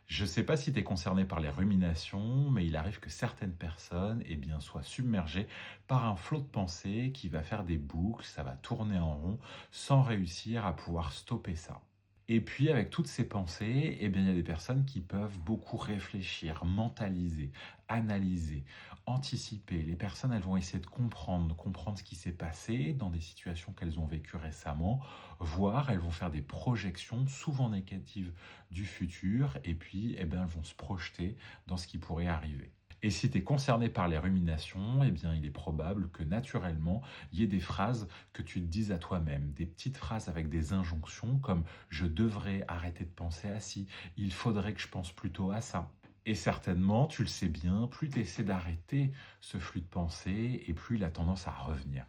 Je ne sais pas si tu es concerné par les ruminations, mais il arrive que certaines personnes soient submergées par un flot de pensée qui va faire des boucles, ça va tourner en rond sans réussir à pouvoir stopper ça. Et puis avec toutes ces pensées, il y a des personnes qui peuvent beaucoup réfléchir, mentaliser, analyser, anticiper. Les personnes, elles vont essayer de comprendre ce qui s'est passé dans des situations qu'elles ont vécues récemment, voire elles vont faire des projections, souvent négatives, du futur, elles vont se projeter dans ce qui pourrait arriver. Et si tu es concerné par les ruminations, il est probable que naturellement, il y ait des phrases que tu te dises à toi-même, des petites phrases avec des injonctions comme je devrais arrêter de penser à ci, il faudrait que je pense plutôt à ça. Et certainement, tu le sais bien, plus tu essaies d'arrêter ce flux de pensée et plus il a tendance à revenir.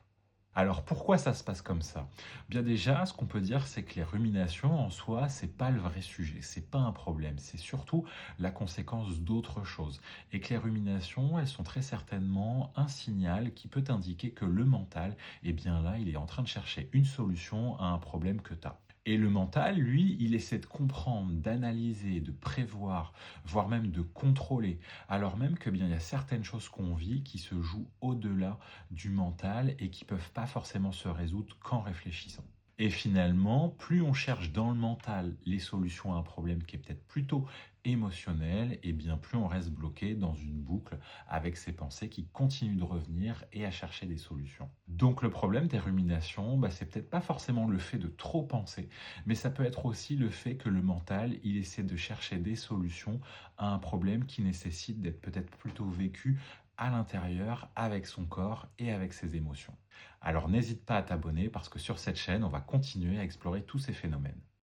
Alors pourquoi ça se passe comme ça? Bien déjà, ce qu'on peut dire, c'est que les ruminations en soi, c'est pas le vrai sujet, c'est pas un problème, c'est surtout la conséquence d'autre chose. Et que les ruminations, elles sont très certainement un signal qui peut indiquer que le mental, là, il est en train de chercher une solution à un problème que tu as. Et le mental, lui, il essaie de comprendre, d'analyser, de prévoir, voire même de contrôler. Alors même que bien il y a certaines choses qu'on vit qui se jouent au-delà du mental et qui peuvent pas forcément se résoudre qu'en réfléchissant. Et finalement, plus on cherche dans le mental les solutions à un problème qui est peut-être plutôt émotionnel, plus on reste bloqué dans une boucle avec ces pensées qui continuent de revenir et à chercher des solutions. Donc le problème des ruminations, c'est peut-être pas forcément le fait de trop penser, mais ça peut être aussi le fait que le mental, il essaie de chercher des solutions à un problème qui nécessite d'être peut-être plutôt vécu à l'intérieur, avec son corps et avec ses émotions. Alors n'hésite pas à t'abonner parce que sur cette chaîne, on va continuer à explorer tous ces phénomènes.